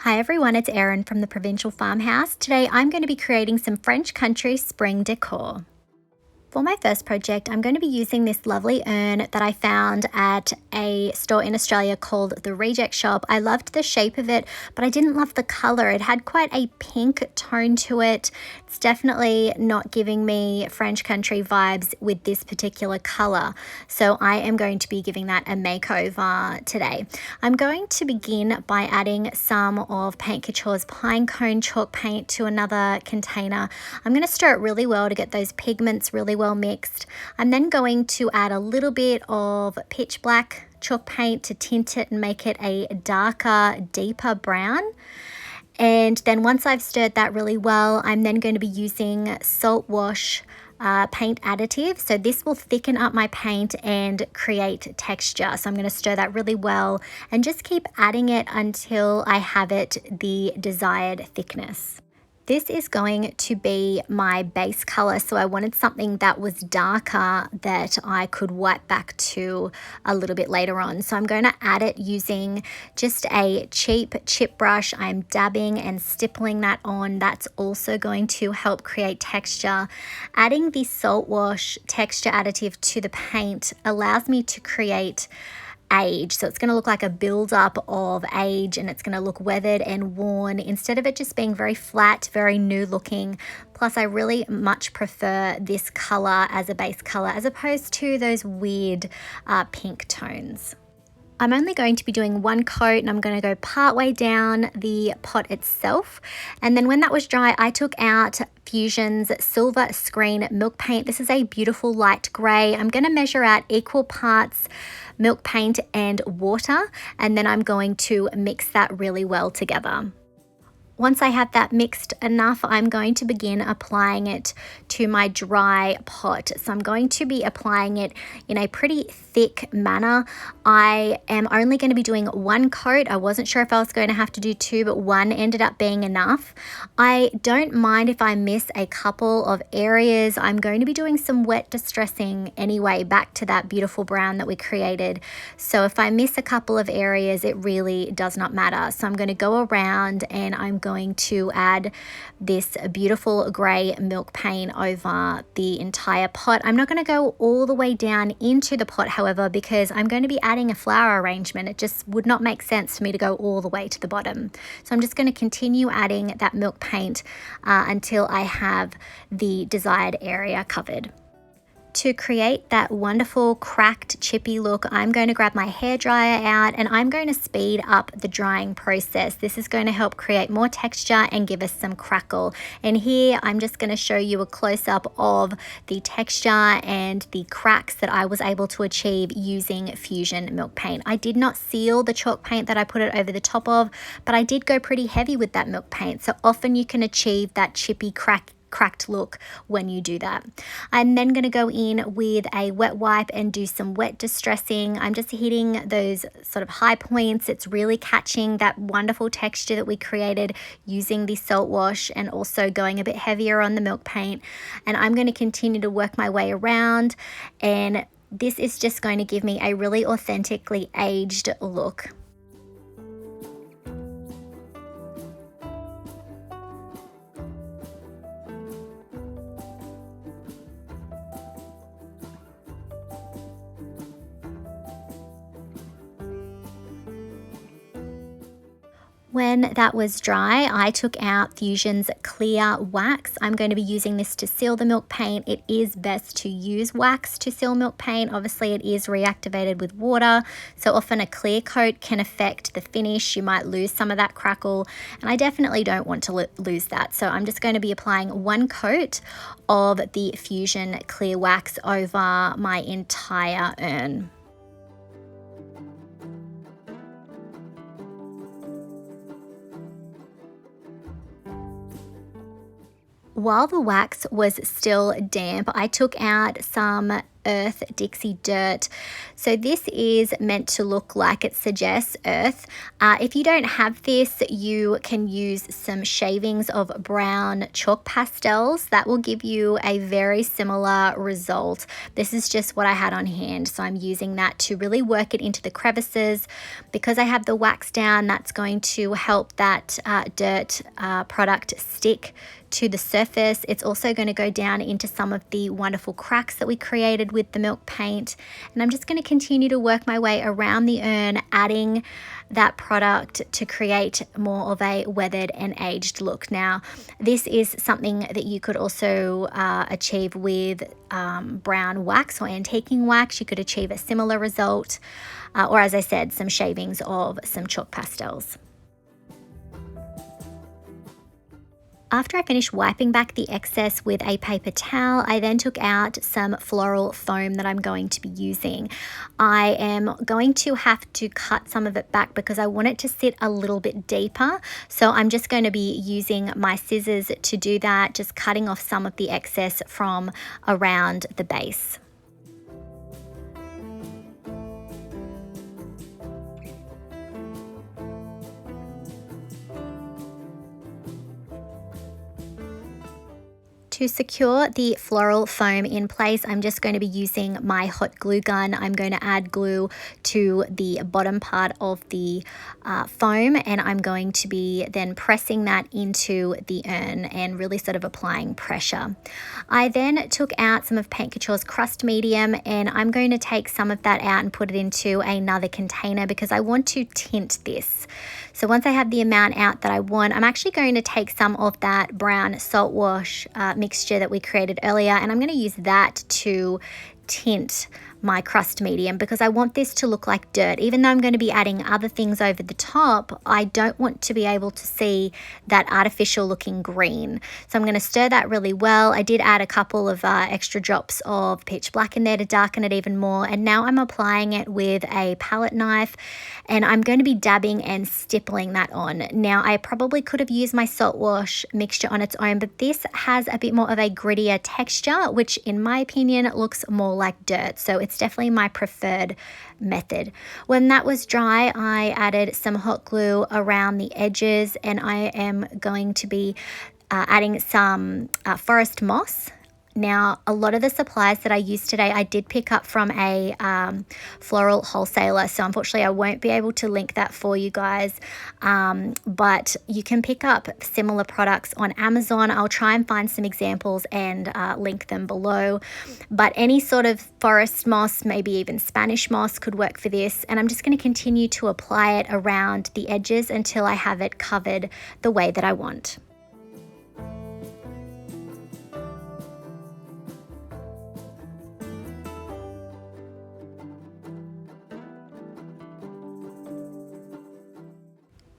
Hi everyone, it's Erin from the Provincial Farmhouse. Today I'm going to be creating some French Country Spring Decor. For my first project, I'm going to be using this lovely urn that I found at a store in Australia called The Reject Shop. I loved the shape of it, but I didn't love the color. It had quite a pink tone to it. It's definitely not giving me French country vibes with this particular color. So I am going to be giving that a makeover today. I'm going to begin by adding some of Paint Couture's Pinecone chalk paint to another container. I'm going to stir it really well to get those pigments really well mixed. I'm then going to add a little bit of pitch black chalk paint to tint it and make it a darker, deeper brown. And then once I've stirred that really well, I'm then going to be using salt wash paint additive. So this will thicken up my paint and create texture. So I'm going to stir that really well and just keep adding it until I have it the desired thickness. This is going to be my base color, so I wanted something that was darker that I could wipe back to a little bit later on. So I'm going to add it using just a cheap chip brush. I'm dabbing and stippling that on. That's also going to help create texture. Adding the salt wash texture additive to the paint allows me to create age. So it's going to look like a build-up of age, and it's going to look weathered and worn instead of it just being very flat, very new looking. Plus I really much prefer this color as a base color as opposed to those weird pink tones. I'm only going to be doing one coat, and I'm going to go part way down the pot itself. And then when that was dry, I took out Fusion's Silver Screen Milk Paint. This is a beautiful light gray. I'm going to measure out equal parts milk paint and water, and then I'm going to mix that really well together. Once I have that mixed enough, I'm going to begin applying it to my dry pot. So I'm going to be applying it in a pretty thick manner. I am only going to be doing one coat. I wasn't sure if I was going to have to do two, but one ended up being enough. I don't mind if I miss a couple of areas. I'm going to be doing some wet distressing anyway, back to that beautiful brown that we created. So if I miss a couple of areas, it really does not matter. So I'm going to go around and I'm going to add this beautiful gray milk paint over the entire pot. I'm not going to go all the way down into the pot, however, because I'm going to be adding a flower arrangement. It just would not make sense for me to go all the way to the bottom. So I'm just going to continue adding that milk paint until I have the desired area covered. To create that wonderful cracked chippy look, I'm going to grab my hairdryer out and I'm going to speed up the drying process. This is going to help create more texture and give us some crackle. And here I'm just going to show you a close-up of the texture and the cracks that I was able to achieve using Fusion milk paint. I did not seal the chalk paint that I put it over the top of, but I did go pretty heavy with that milk paint. So often you can achieve that chippy cracked look when you do that. I'm then going to go in with a wet wipe and do some wet distressing. I'm just hitting those sort of high points. It's really catching that wonderful texture that we created using the salt wash and also going a bit heavier on the milk paint. And I'm going to continue to work my way around, and this is just going to give me a really authentically aged look. When that was dry, I took out Fusion's clear wax. I'm going to be using this to seal the milk paint. It is best to use wax to seal milk paint. Obviously, it is reactivated with water, so often a clear coat can affect the finish. You might lose some of that crackle, and I definitely don't want to lose that. So I'm just going to be applying one coat of the Fusion clear wax over my entire urn. While the wax was still damp, I took out some Earth Dixie Dirt. So this is meant to look like it suggests earth. If you don't have this, you can use some shavings of brown chalk pastels. That will give you a very similar result. This is just what I had on hand, so I'm using that to really work it into the crevices. Because I have the wax down, that's going to help that dirt product stick to the surface. It's also going to go down into some of the wonderful cracks that we created with the milk paint. And I'm just going to continue to work my way around the urn, adding that product to create more of a weathered and aged look. Now, this is something that you could also achieve with brown wax or antiquing wax. You could achieve a similar result, or as I said, some shavings of some chalk pastels. After I finished wiping back the excess with a paper towel, I then took out some floral foam that I'm going to be using. I am going to have to cut some of it back because I want it to sit a little bit deeper. So I'm just going to be using my scissors to do that, just cutting off some of the excess from around the base. To secure the floral foam in place, I'm just going to be using my hot glue gun. I'm going to add glue to the bottom part of the foam, and I'm going to be then pressing that into the urn and really sort of applying pressure. I then took out some of Paint Couture's crust medium, and I'm going to take some of that out and put it into another container because I want to tint this. So once I have the amount out that I want, I'm actually going to take some of that brown salt wash mixture that we created earlier, and I'm going to use that to tint my crust medium because I want this to look like dirt. Even though I'm going to be adding other things over the top, I don't want to be able to see that artificial looking green. So I'm going to stir that really well. I did add a couple of extra drops of pitch black in there to darken it even more, and now I'm applying it with a palette knife, and I'm going to be dabbing and stippling that on. Now, I probably could have used my salt wash mixture on its own, but this has a bit more of a grittier texture, which in my opinion looks more like dirt. So it's definitely my preferred method. When that was dry, I added some hot glue around the edges, and I am going to be adding some forest moss. Now, a lot of the supplies that I used today, I did pick up from a floral wholesaler, so unfortunately I won't be able to link that for you guys, but you can pick up similar products on Amazon. I'll try and find some examples and link them below, but any sort of forest moss, maybe even Spanish moss could work for this, and I'm just going to continue to apply it around the edges until I have it covered the way that I want.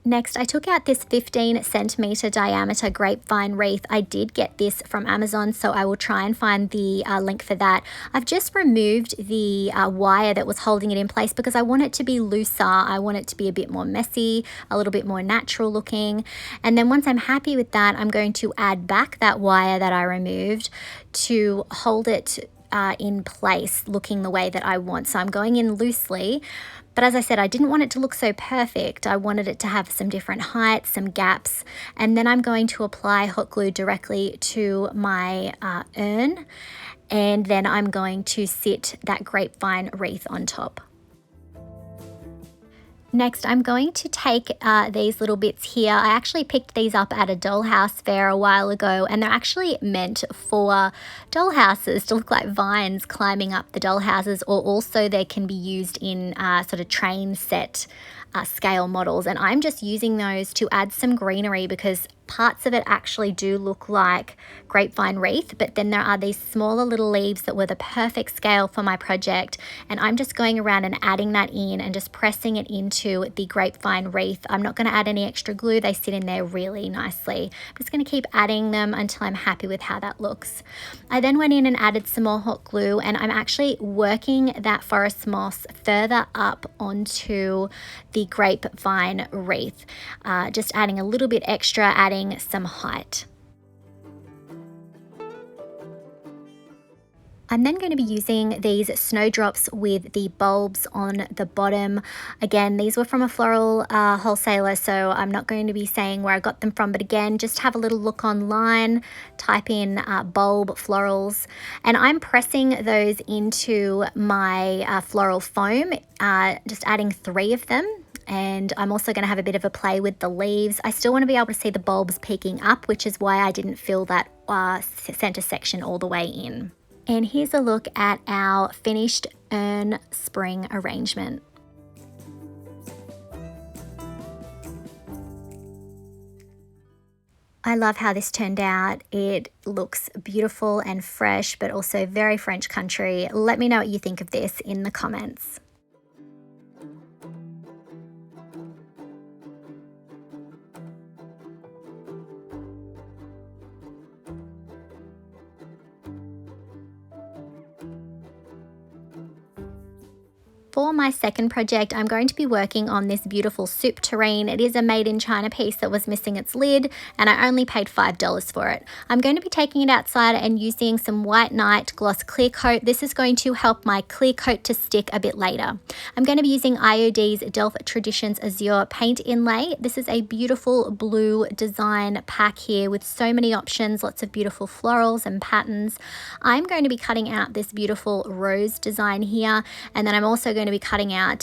Next, I took out this 15 centimeter diameter grapevine wreath. I did get this from Amazon, so I will try and find the link for that. I've just removed the wire that was holding it in place because I want it to be looser. I want it to be a bit more messy, a little bit more natural looking. And then once I'm happy with that, I'm going to add back that wire that I removed to hold it in place, looking the way that I want. So I'm going in loosely. But as I said, I didn't want it to look so perfect. I wanted it to have some different heights, some gaps, and then I'm going to apply hot glue directly to my urn, and then I'm going to sit that grapevine wreath on top. Next, I'm going to take these little bits here. I actually picked these up at a dollhouse fair a while ago, and they're actually meant for dollhouses to look like vines climbing up the dollhouses, or also they can be used in sort of train set scale models. And I'm just using those to add some greenery because parts of it actually do look like grapevine wreath, but then there are these smaller little leaves that were the perfect scale for my project, and I'm just going around and adding that in and just pressing it into the grapevine wreath. I'm not going to add any extra glue. They sit in there really nicely. I'm just going to keep adding them until I'm happy with how that looks. I then went in and added some more hot glue, and I'm actually working that forest moss further up onto the grapevine wreath, just adding a little bit extra, adding some height. I'm then going to be using these snowdrops with the bulbs on the bottom. Again, these were from a floral wholesaler, so I'm not going to be saying where I got them from, but again, just have a little look online, type in bulb florals, and I'm pressing those into my floral foam, just adding 3 of them. And I'm also going to have a bit of a play with the leaves. I still want to be able to see the bulbs peeking up, which is why I didn't fill that center section all the way in. And here's a look at our finished urn spring arrangement. I love how this turned out. It looks beautiful and fresh, but also very French country. Let me know what you think of this in the comments. For my second project, I'm going to be working on this beautiful soup tureen. It is a made in China piece that was missing its lid, and I only paid $5 for it. I'm going to be taking it outside and using some White Night gloss clear coat. This is going to help my clear coat to stick a bit later. I'm going to be using IOD's Delft Traditions Azure paint inlay. This is a beautiful blue design pack here with so many options, lots of beautiful florals and patterns. I'm going to be cutting out this beautiful rose design here, and then I'm also going to be cutting out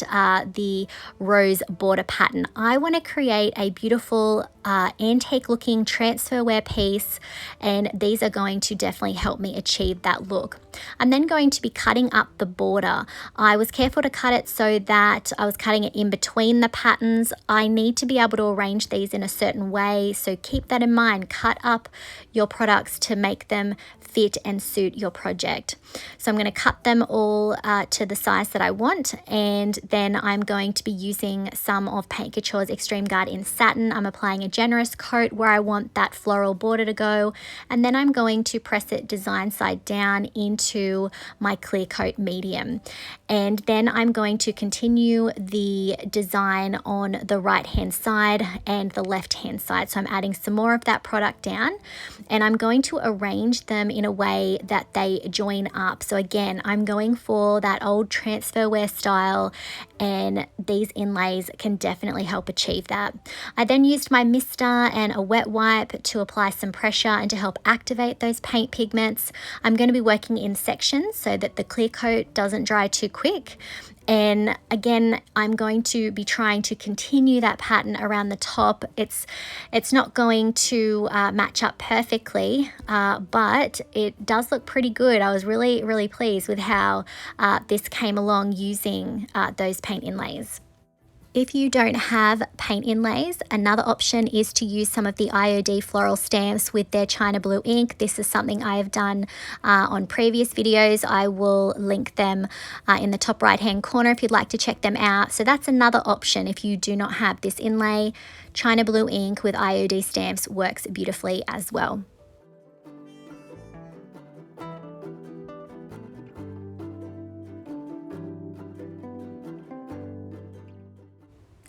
the rose border pattern. I want to create a beautiful antique looking transferware piece, and these are going to definitely help me achieve that look. I'm then going to be cutting up the border. I was careful to cut it so that I was cutting it in between the patterns. I need to be able to arrange these in a certain way, so keep that in mind. Cut up your products to make them fit and suit your project. So I'm going to cut them all to the size that I want, and then I'm going to be using some of Paint Couture's Extreme Guard in Satin. I'm applying a generous coat where I want that floral border to go, and then I'm going to press it design side down into my clear coat medium. And then I'm going to continue the design on the right hand side and the left hand side. So I'm adding some more of that product down, and I'm going to arrange them in a way that they join up. So again, I'm going for that old transferware style, and these inlays can definitely help achieve that. I then used my mister and a wet wipe to apply some pressure and to help activate those paint pigments. I'm going to be working in sections so that the clear coat doesn't dry too quick. And again, I'm going to be trying to continue that pattern around the top. It's not going to match up perfectly, but it does look pretty good. I was really pleased with how this came along using those paint inlays. If you don't have paint inlays, another option is to use some of the IOD floral stamps with their China blue ink. This is something I have done on previous videos. I will link them in the top right hand corner if you'd like to check them out. So that's another option if you do not have this inlay. China blue ink with IOD stamps works beautifully as well.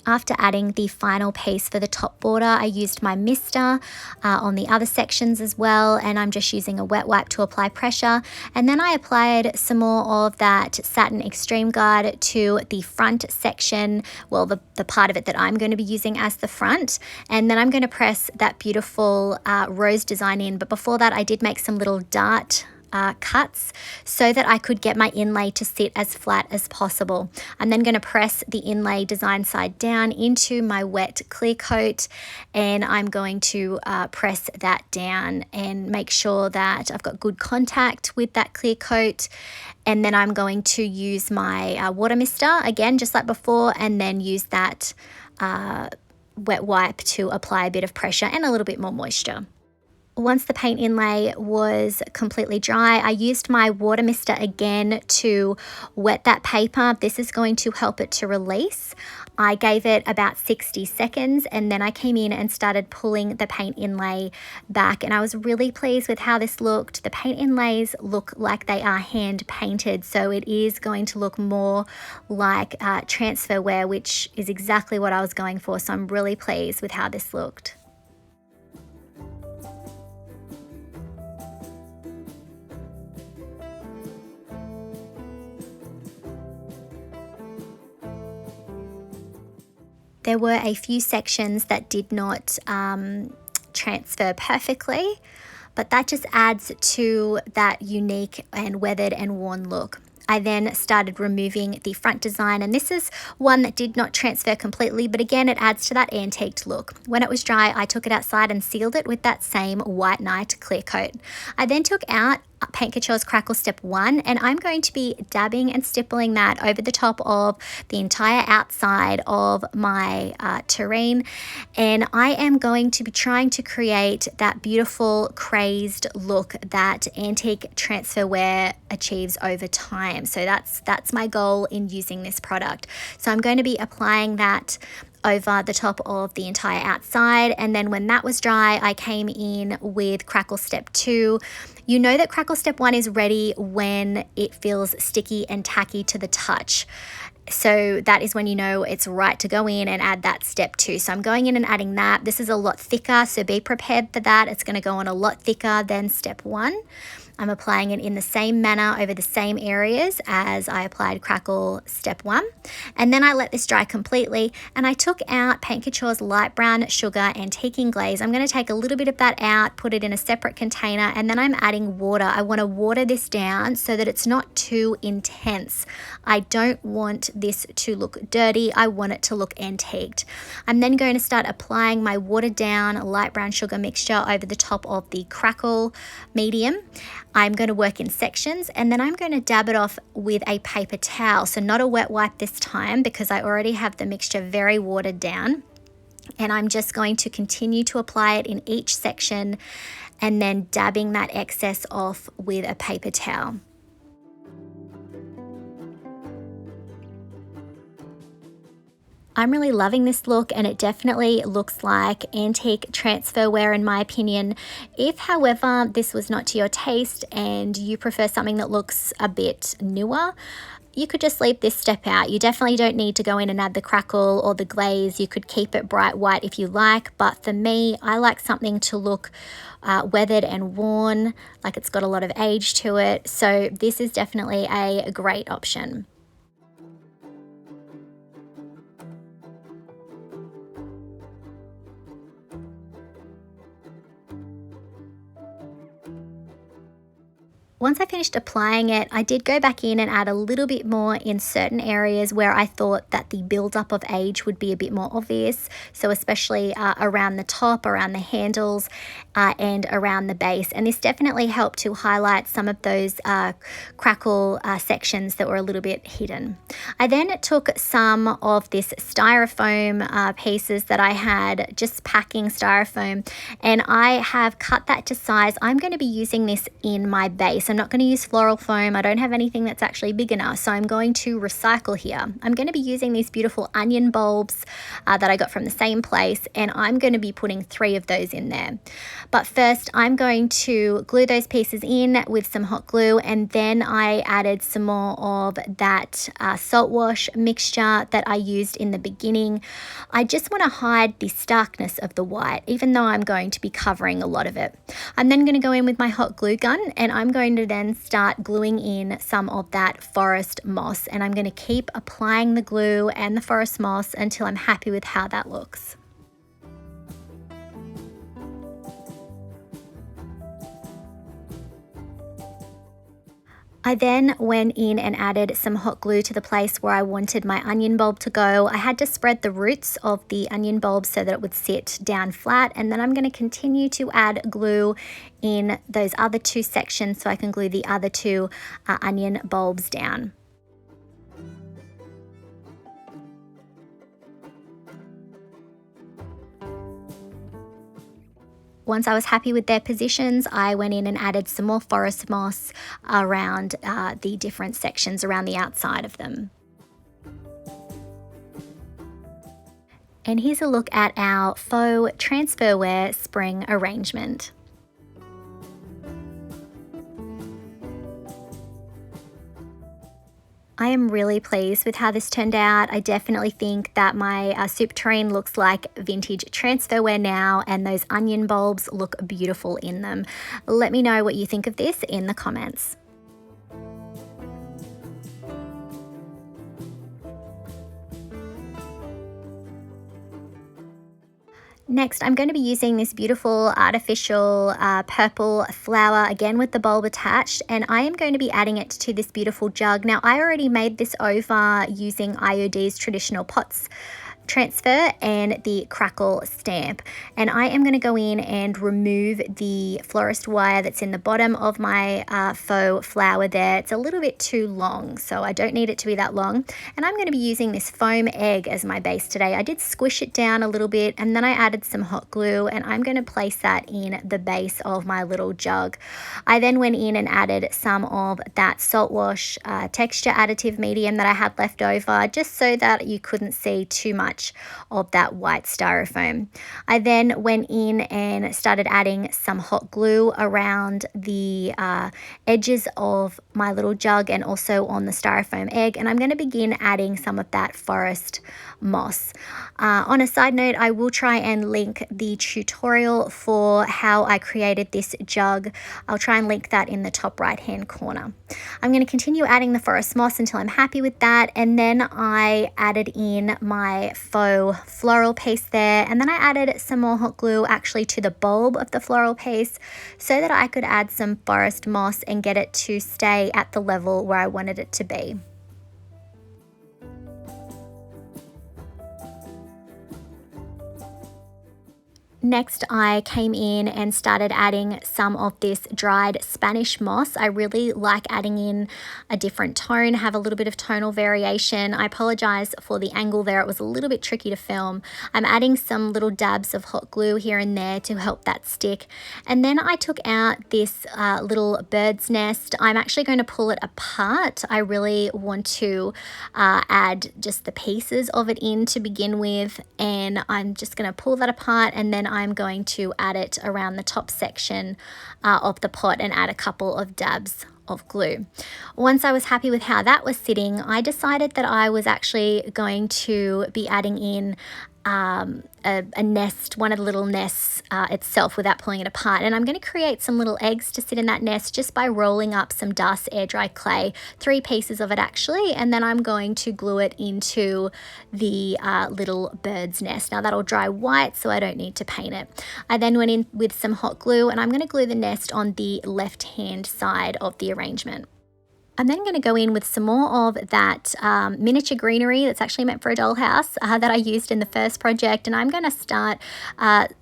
After adding the final piece for the top border, I used my mister on the other sections as well, and I'm just using a wet wipe to apply pressure. And then I applied some more of that Satin Extreme Guard to the front section, well, the part of it that I'm going to be using as the front. And then I'm going to press that beautiful rose design in. But before that, I did make some little dart cuts so that I could get my inlay to sit as flat as possible. I'm then going to press the inlay design side down into my wet clear coat, and I'm going to press that down and make sure that I've got good contact with that clear coat. And then I'm going to use my water mister again, just like before, and then use that wet wipe to apply a bit of pressure and a little bit more moisture. Once the paint inlay was completely dry, I used my water mister again to wet that paper. This is going to help it to release. I gave it about 60 seconds, and then I came in and started pulling the paint inlay back, and I was really pleased with how this looked. The paint inlays look like they are hand painted, so it is going to look more like transferware, which is exactly what I was going for, so I'm really pleased with how this looked. There were a few sections that did not transfer perfectly, but that just adds to that unique and weathered and worn look. I then started removing the front design, and this is one that did not transfer completely, but again, it adds to that antiqued look. When it was dry, I took it outside and sealed it with that same White Knight clear coat. I then took out Paint Couture's Crackle Step 1, and I'm going to be dabbing and stippling that over the top of the entire outside of my terrain, and I am going to be trying to create that beautiful crazed look that antique transferware achieves over time. So that's my goal in using this product. So I'm going to be applying that over the top of the entire outside, and then when that was dry, I came in with Crackle Step 2. You know that Crackle Step 1 is ready when it feels sticky and tacky to the touch. So that is when you know it's right to go in and add that step 2. So I'm going in and adding that. This is a lot thicker, so be prepared for that. It's going to go on a lot thicker than step 1. I'm applying it in the same manner over the same areas as I applied Crackle Step 1. And then I let this dry completely, and I took out Paint Couture's Light Brown Sugar Antiquing Glaze. I'm going to take a little bit of that out, put it in a separate container, and then I'm adding water. I want to water this down so that it's not too intense. I don't want this to look dirty. I want it to look antiqued. I'm then going to start applying my watered down light brown sugar mixture over the top of the Crackle medium. I'm going to work in sections, and then I'm going to dab it off with a paper towel. So not a wet wipe this time, because I already have the mixture very watered down. And I'm just going to continue to apply it in each section and then dabbing that excess off with a paper towel. I'm really loving this look, and it definitely looks like antique transferware in my opinion. If, however, this was not to your taste and you prefer something that looks a bit newer, you could just leave this step out. You definitely don't need to go in and add the crackle or the glaze. You could keep it bright white if you like, but for me, I like something to look weathered and worn, like it's got a lot of age to it. So this is definitely a great option. Once I finished applying it, I did go back in and add a little bit more in certain areas where I thought that the buildup of age would be a bit more obvious. So especially around the top, around the handles, and around the base. And this definitely helped to highlight some of those crackle sections that were a little bit hidden. I then took some of this styrofoam pieces that I had, just packing styrofoam, and I have cut that to size. I'm going to be using this in my base. I'm not going to use floral foam. I don't have anything that's actually big enough, so I'm going to recycle here. I'm going to be using these beautiful onion bulbs that I got from the same place, and I'm going to be putting 3 of those in there. But first, I'm going to glue those pieces in with some hot glue, and then I added some more of that salt wash mixture that I used in the beginning. I just want to hide the starkness of the white, even though I'm going to be covering a lot of it. I'm then going to go in with my hot glue gun, and I'm going to then start gluing in some of that forest moss, and I'm going to keep applying the glue and the forest moss until I'm happy with how that looks. I then went in and added some hot glue to the place where I wanted my onion bulb to go. I had to spread the roots of the onion bulb so that it would sit down flat, and then I'm going to continue to add glue in those other 2 sections so I can glue the other 2 onion bulbs down. Once I was happy with their positions, I went in and added some more forest moss around the different sections around the outside of them. And here's a look at our faux transferware spring arrangement. I am really pleased with how this turned out. I definitely think that my soup tureen looks like vintage transferware now, and those onion bulbs look beautiful in them. Let me know what you think of this in the comments. Next, I'm going to be using this beautiful artificial purple flower, again with the bulb attached, and I am going to be adding it to this beautiful jug. Now, I already made this over using IOD's traditional pots transfer and the Crackle stamp, and I am going to go in and remove the florist wire that's in the bottom of my faux flower there. It's a little bit too long, so I don't need it to be that long, and I'm going to be using this foam egg as my base today. I did squish it down a little bit, and then I added some hot glue, and I'm going to place that in the base of my little jug. I then went in and added some of that salt wash texture additive medium that I had left over, just so that you couldn't see too much of that white styrofoam. I then went in and started adding some hot glue around the edges of my little jug and also on the styrofoam egg, and I'm going to begin adding some of that forest moss. On a side note, I will try and link the tutorial for how I created this jug. I'll try and link that in the top right hand corner. I'm going to continue adding the forest moss until I'm happy with that, and then I added in my faux floral piece there, and then I added some more hot glue actually to the bulb of the floral piece so that I could add some forest moss and get it to stay at the level where I wanted it to be. Next, I came in and started adding some of this dried Spanish moss. I really like adding in a different tone, have a little bit of tonal variation. I apologize for the angle there. It was a little bit tricky to film. I'm adding some little dabs of hot glue here and there to help that stick. And then I took out this little bird's nest. I'm actually going to pull it apart. I really want to add just the pieces of it in to begin with. And I'm just going to pull that apart, and then I'm going to add it around the top section of the pot and add a couple of dabs of glue. Once I was happy with how that was sitting, I decided that I was actually going to be adding in a nest, one of the little nests itself without pulling it apart, and I'm going to create some little eggs to sit in that nest just by rolling up some dust air dry clay, 3 pieces of it actually, and then I'm going to glue it into the little bird's nest. Now that'll dry white, so I don't need to paint it. I then went in with some hot glue, and I'm going to glue the nest on the left hand side of the arrangement. I'm then going to go in with some more of that miniature greenery that's actually meant for a dollhouse that I used in the first project, and I'm going to start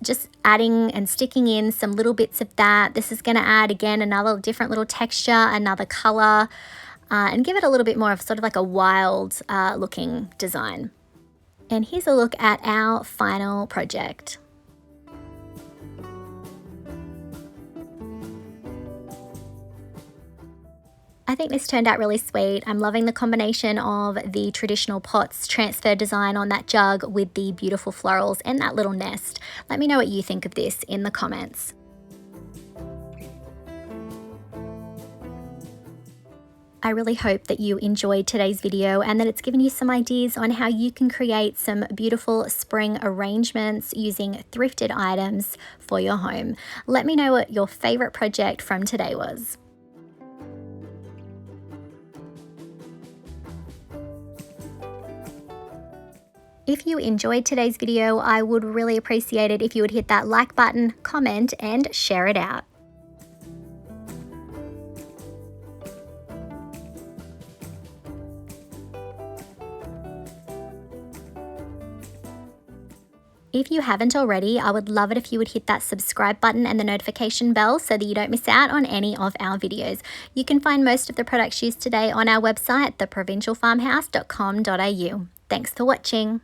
just adding and sticking in some little bits of that. This is going to add again another different little texture, another color, and give it a little bit more of sort of like a wild looking design. And here's a look at our final project. I think this turned out really sweet. I'm loving the combination of the traditional pots transfer design on that jug with the beautiful florals and that little nest. Let me know what you think of this in the comments. I really hope that you enjoyed today's video and that it's given you some ideas on how you can create some beautiful spring arrangements using thrifted items for your home. Let me know what your favorite project from today was. If you enjoyed today's video, I would really appreciate it if you would hit that like button, comment, and share it out. If you haven't already, I would love it if you would hit that subscribe button and the notification bell so that you don't miss out on any of our videos. You can find most of the products used today on our website, theprovincialfarmhouse.com.au. Thanks for watching.